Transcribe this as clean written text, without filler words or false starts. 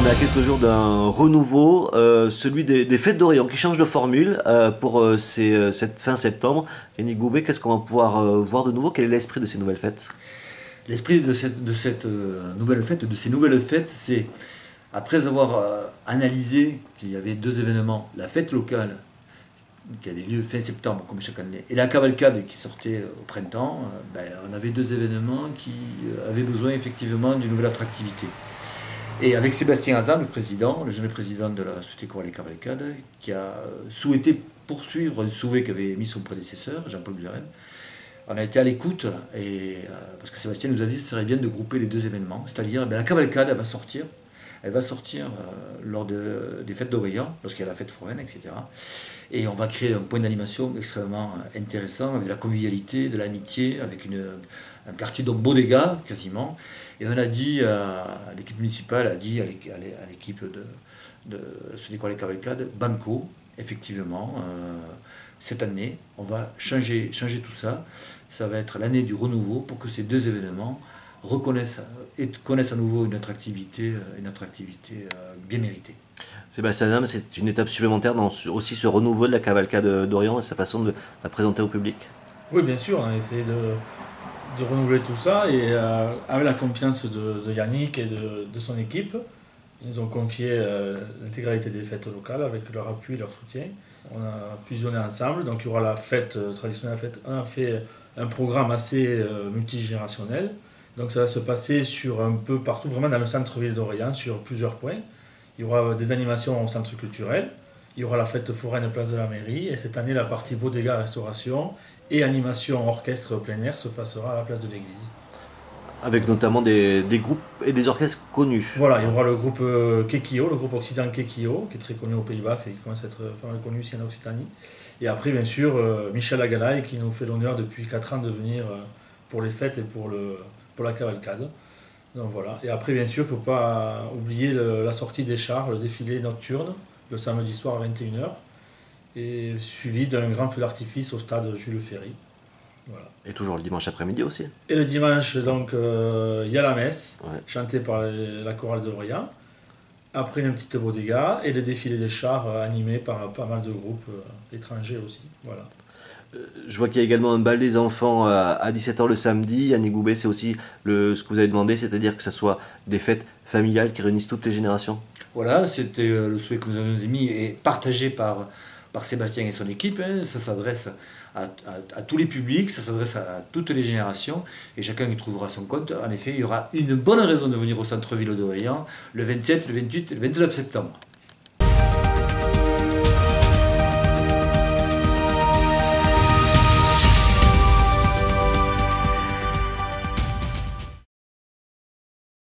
à quelques jours d'un renouveau, celui des Fêtes d'Orient, qui change de formule pour cette fin septembre. Yannick Boubé, qu'est-ce qu'on va pouvoir voir de nouveau? Quel est l'esprit de ces nouvelles fêtes? L'esprit de cette nouvelle fête, de ces nouvelles fêtes, c'est, après avoir analysé qu'il y avait deux événements, la fête locale qui avait lieu fin septembre, comme chaque année, et la cavalcade qui sortait au printemps, on avait deux événements qui avaient besoin effectivement d'une nouvelle attractivité. Et avec Sébastien Hazan, le président, le jeune président de la Société Chorale et Cavalcade, qui a souhaité poursuivre un souhait qu'avait mis son prédécesseur, Jean-Paul Guzarel, on a été à l'écoute, parce que Sébastien nous a dit que ce serait bien de grouper les deux événements, c'est-à-dire la cavalcade, elle va sortir lors des fêtes d'Orient, lorsqu'il y a la fête foraine, etc. Et on va créer un point d'animation extrêmement intéressant, avec de la convivialité, de l'amitié, avec un quartier de bodega, quasiment. Et on a dit, l'équipe municipale a dit à l'équipe de Société Chorale et Cavalcade, Banco, effectivement, cette année, on va changer tout ça. Ça va être l'année du renouveau pour que ces deux événements reconnaissent et connaissent à nouveau une attractivité bien méritée. Sébastien Hazan, c'est une étape supplémentaire dans aussi ce renouveau de la cavalcade d'Orient et sa façon de la présenter au public. Oui, bien sûr, on a essayé de renouveler tout ça et avec la confiance de Yannick et de son équipe, ils nous ont confié l'intégralité des fêtes locales avec leur appui et leur soutien. On a fusionné ensemble, donc il y aura la fête traditionnelle. On a fait un programme assez multigénérationnel, donc ça va se passer sur un peu partout, vraiment dans le centre-ville d'Orient, sur plusieurs points. Il y aura des animations au centre culturel, il y aura la fête foraine place de la mairie, et cette année la partie bodega restauration et animation orchestre plein air se passera à la place de l'église. Avec notamment des groupes et des orchestres connus. Voilà, il y aura le groupe Kekio, le groupe occitan Kekio, qui est très connu aux Pays-Bas et qui commence à être pas mal connu ici en Occitanie. Et après, bien sûr, Michel Agalaï, qui nous fait l'honneur depuis 4 ans de venir pour les fêtes et pour la cavalcade. Donc voilà. Et après, bien sûr, il ne faut pas oublier la sortie des chars, le défilé nocturne, le samedi soir à 21h, et suivi d'un grand feu d'artifice au stade Jules Ferry. Voilà. Et toujours le dimanche après-midi aussi. Et le dimanche, donc, il y a la messe, Ouais. chantée par la chorale de Orient. Après, une petite bodega et le défilé des chars animé par pas mal de groupes étrangers aussi. Voilà. Je vois qu'il y a également un bal des enfants à 17h le samedi. Yannick Boubé, c'est aussi ce que vous avez demandé, c'est-à-dire que ce soit des fêtes familiales qui réunissent toutes les générations. Voilà, c'était le souhait que nous avons émis et partagé par Sébastien et son équipe. Ça s'adresse à tous les publics, ça s'adresse à toutes les générations et chacun y trouvera son compte. En effet, il y aura une bonne raison de venir au centre-ville d'Orient le 27, le 28 et le 29 septembre.